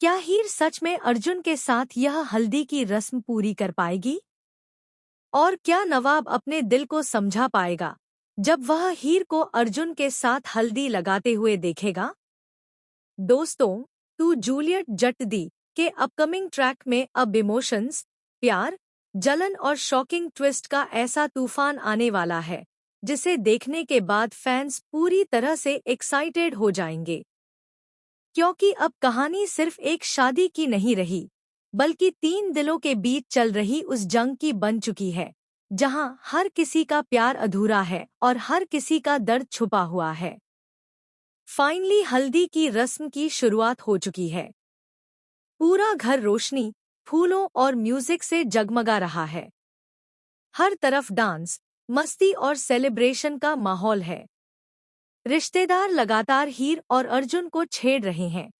क्या हीर सच में अर्जुन के साथ यह हल्दी की रस्म पूरी कर पाएगी? और क्या नवाब अपने दिल को समझा पाएगा जब वह हीर को अर्जुन के साथ हल्दी लगाते हुए देखेगा? दोस्तों, टू जूलियट जट दी के अपकमिंग ट्रैक में अब इमोशंस, प्यार, जलन और शॉकिंग ट्विस्ट का ऐसा तूफान आने वाला है जिसे देखने के बाद फैंस पूरी तरह से एक्साइटेड हो जाएंगे। क्योंकि अब कहानी सिर्फ एक शादी की नहीं रही, बल्कि तीन दिलों के बीच चल रही उस जंग की बन चुकी है, जहां हर किसी का प्यार अधूरा है और हर किसी का दर्द छुपा हुआ है। फाइनली हल्दी की रस्म की शुरुआत हो चुकी है। पूरा घर रोशनी, फूलों और म्यूजिक से जगमगा रहा है। हर तरफ डांस, मस्ती और सेलिब्रेशन का माहौल है। रिश्तेदार लगातार हीर और अर्जुन को छेड़ रहे हैं।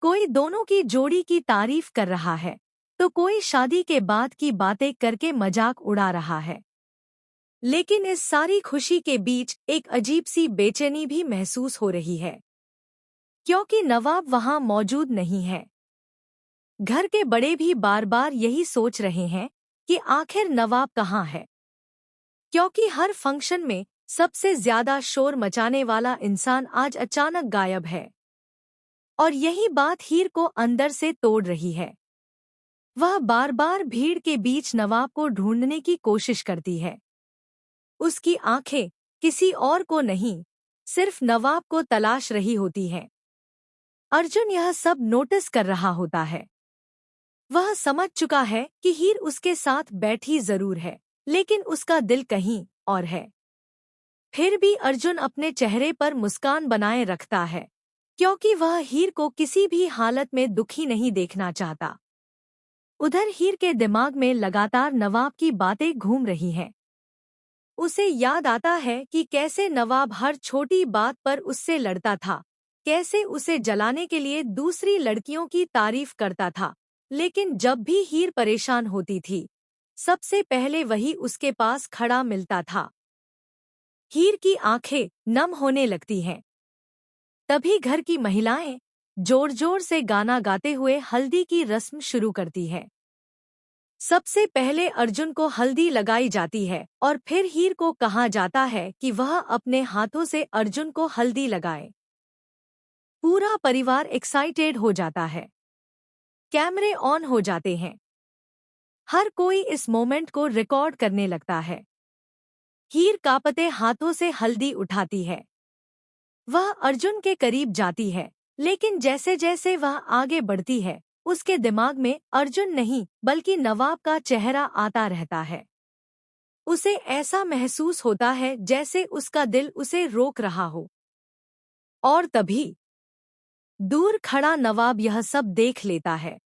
कोई दोनों की जोड़ी की तारीफ कर रहा है, तो कोई शादी के बाद की बातें करके मजाक उड़ा रहा है। लेकिन इस सारी खुशी के बीच एक अजीब सी बेचैनी भी महसूस हो रही है, क्योंकि नवाब वहां मौजूद नहीं है। घर के बड़े भी बार बार यही सोच रहे हैं कि आखिर नवाब कहाँ है, क्योंकि हर फंक्शन में सबसे ज्यादा शोर मचाने वाला इंसान आज अचानक गायब है। और यही बात हीर को अंदर से तोड़ रही है। वह बार बार भीड़ के बीच नवाब को ढूंढने की कोशिश करती है। उसकी आंखें किसी और को नहीं, सिर्फ नवाब को तलाश रही होती हैं। अर्जुन यह सब नोटिस कर रहा होता है। वह समझ चुका है कि हीर उसके साथ बैठी जरूर है, लेकिन उसका दिल कहीं और है। फिर भी अर्जुन अपने चेहरे पर मुस्कान बनाए रखता है, क्योंकि वह हीर को किसी भी हालत में दुखी नहीं देखना चाहता। उधर हीर के दिमाग में लगातार नवाब की बातें घूम रही हैं। उसे याद आता है कि कैसे नवाब हर छोटी बात पर उससे लड़ता था, कैसे उसे जलाने के लिए दूसरी लड़कियों की तारीफ करता था, लेकिन जब भी हीर परेशान होती थी, सबसे पहले वही उसके पास खड़ा मिलता था। हीर की आंखें नम होने लगती हैं। तभी घर की महिलाएं जोर जोर से गाना गाते हुए हल्दी की रस्म शुरू करती है। सबसे पहले अर्जुन को हल्दी लगाई जाती है और फिर हीर को कहा जाता है कि वह अपने हाथों से अर्जुन को हल्दी लगाए। पूरा परिवार एक्साइटेड हो जाता है। कैमरे ऑन हो जाते हैं। हर कोई इस मोमेंट को रिकॉर्ड करने लगता है। हीर कांपते हाथों से हल्दी उठाती है। वह अर्जुन के करीब जाती है, लेकिन जैसे जैसे वह आगे बढ़ती है, उसके दिमाग में अर्जुन नहीं बल्कि नवाब का चेहरा आता रहता है। उसे ऐसा महसूस होता है जैसे उसका दिल उसे रोक रहा हो। और तभी दूर खड़ा नवाब यह सब देख लेता है।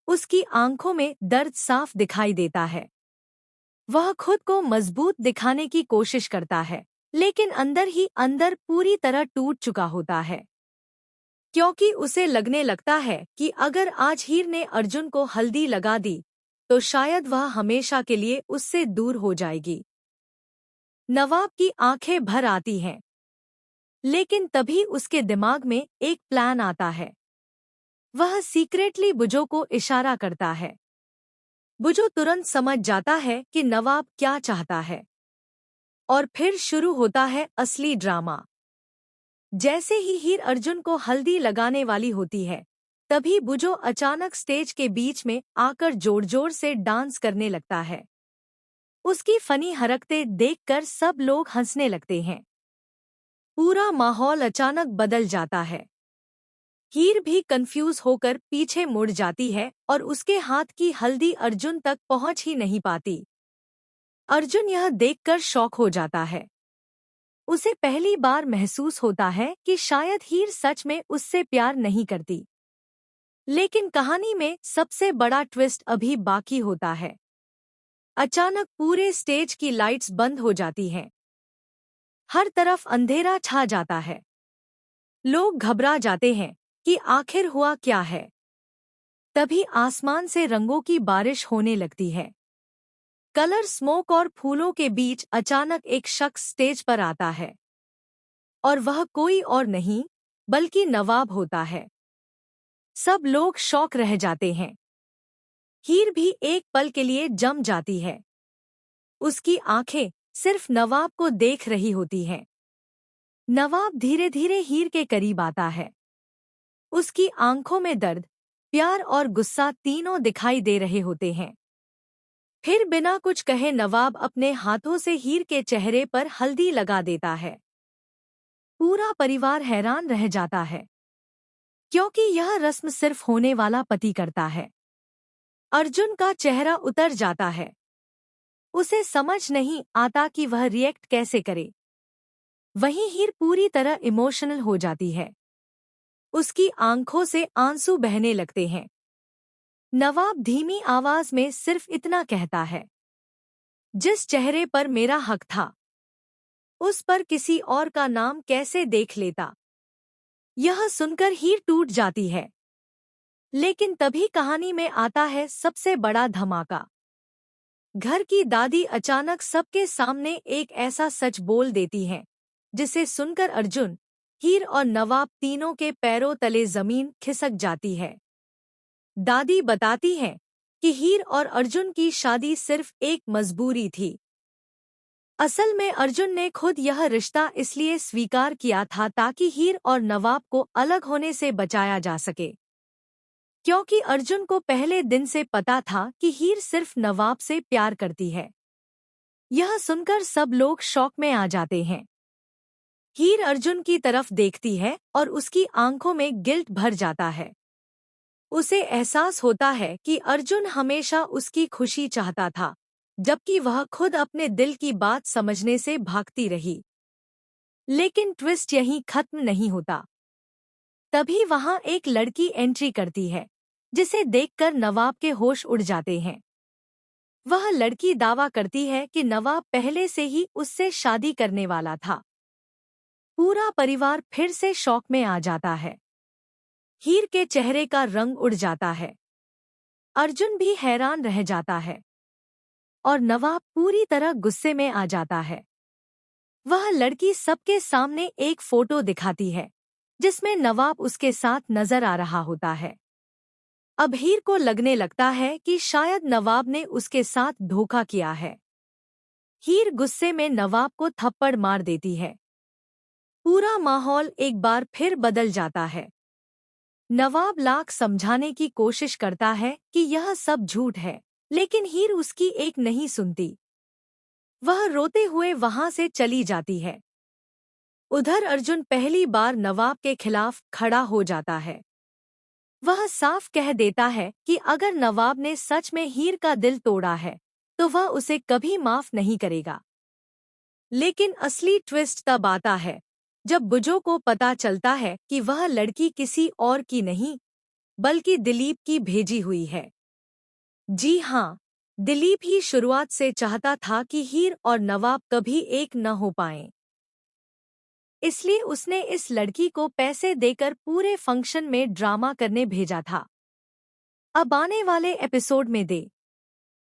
उसकी आंखों में दर्द साफ दिखाई देता है। वह खुद को मजबूत दिखाने की कोशिश करता है, लेकिन अंदर ही अंदर पूरी तरह टूट चुका होता है। क्योंकि उसे लगने लगता है कि अगर आज हीर ने अर्जुन को हल्दी लगा दी, तो शायद वह हमेशा के लिए उससे दूर हो जाएगी। नवाब की आंखें भर आती हैं। लेकिन तभी उसके दिमाग में एक प्लान आता है। वह सीक्रेटली बुजो को इशारा करता है। बुजो तुरंत समझ जाता है कि नवाब क्या चाहता है। और फिर शुरू होता है असली ड्रामा। जैसे ही हीर अर्जुन को हल्दी लगाने वाली होती है, तभी बुजो अचानक स्टेज के बीच में आकर जोर जोर से डांस करने लगता है। उसकी फनी हरकतें देखकर सब लोग हंसने लगते हैं। पूरा माहौल अचानक बदल जाता है। हीर भी कंफ्यूज होकर पीछे मुड़ जाती है और उसके हाथ की हल्दी अर्जुन तक पहुंच ही नहीं पाती। अर्जुन यह देखकर शॉक हो जाता है। उसे पहली बार महसूस होता है कि शायद हीर सच में उससे प्यार नहीं करती। लेकिन कहानी में सबसे बड़ा ट्विस्ट अभी बाकी होता है। अचानक पूरे स्टेज की लाइट्स बंद हो जाती हैं। हर तरफ अंधेरा छा जाता है। लोग घबरा जाते हैं कि आखिर हुआ क्या है। तभी आसमान से रंगों की बारिश होने लगती है। कलर, स्मोक और फूलों के बीच अचानक एक शख्स स्टेज पर आता है। और वह कोई और नहीं बल्कि नवाब होता है। सब लोग शौक रह जाते हैं। हीर भी एक पल के लिए जम जाती है। उसकी आंखें सिर्फ नवाब को देख रही होती हैं। नवाब धीरे धीरे हीर के करीब आता है। उसकी आंखों में दर्द, प्यार और गुस्सा तीनों दिखाई दे रहे होते हैं। फिर बिना कुछ कहे नवाब अपने हाथों से हीर के चेहरे पर हल्दी लगा देता है। पूरा परिवार हैरान रह जाता है, क्योंकि यह रस्म सिर्फ होने वाला पति करता है। अर्जुन का चेहरा उतर जाता है। उसे समझ नहीं आता कि वह रिएक्ट कैसे करे। वहीं हीर पूरी तरह इमोशनल हो जाती है। उसकी आंखों से आंसू बहने लगते हैं। नवाब धीमी आवाज में सिर्फ इतना कहता है, जिस चेहरे पर मेरा हक था, उस पर किसी और का नाम कैसे देख लेता। यह सुनकर हीर टूट जाती है। लेकिन तभी कहानी में आता है सबसे बड़ा धमाका। घर की दादी अचानक सबके सामने एक ऐसा सच बोल देती हैं, जिसे सुनकर अर्जुन, हीर और नवाब तीनों के पैरों तले जमीन खिसक जाती है। दादी बताती है कि हीर और अर्जुन की शादी सिर्फ एक मजबूरी थी। असल में अर्जुन ने खुद यह रिश्ता इसलिए स्वीकार किया था ताकि हीर और नवाब को अलग होने से बचाया जा सके। क्योंकि अर्जुन को पहले दिन से पता था कि हीर सिर्फ नवाब से प्यार करती है। यह सुनकर सब लोग शॉक में आ जाते हैं। हीर अर्जुन की तरफ देखती है और उसकी आंखों में गिल्ट भर जाता है। उसे एहसास होता है कि अर्जुन हमेशा उसकी खुशी चाहता था, जबकि वह खुद अपने दिल की बात समझने से भागती रही। लेकिन ट्विस्ट यहीं खत्म नहीं होता। तभी वहां एक लड़की एंट्री करती है, जिसे देखकर नवाब के होश उड़ जाते हैं। वह लड़की दावा करती है कि नवाब पहले से ही उससे शादी करने वाला था। पूरा परिवार फिर से शॉक में आ जाता है। हीर के चेहरे का रंग उड़ जाता है। अर्जुन भी हैरान रह जाता है और नवाब पूरी तरह गुस्से में आ जाता है। वह लड़की सबके सामने एक फोटो दिखाती है, जिसमें नवाब उसके साथ नजर आ रहा होता है। अब हीर को लगने लगता है कि शायद नवाब ने उसके साथ धोखा किया है। हीर गुस्से में नवाब को थप्पड़ मार देती है। पूरा माहौल एक बार फिर बदल जाता है। नवाब लाख समझाने की कोशिश करता है कि यह सब झूठ है, लेकिन हीर उसकी एक नहीं सुनती। वह रोते हुए वहां से चली जाती है। उधर अर्जुन पहली बार नवाब के खिलाफ खड़ा हो जाता है। वह साफ कह देता है कि अगर नवाब ने सच में हीर का दिल तोड़ा है, तो वह उसे कभी माफ नहीं करेगा। लेकिन असली ट्विस्ट तब आता है, जब बुजो को पता चलता है कि वह लड़की किसी और की नहीं, बल्कि दिलीप की भेजी हुई है। जी हाँ, दिलीप ही शुरुआत से चाहता था कि हीर और नवाब कभी एक न हो पाएं। इसलिए उसने इस लड़की को पैसे देकर पूरे फंक्शन में ड्रामा करने भेजा था। अब आने वाले एपिसोड में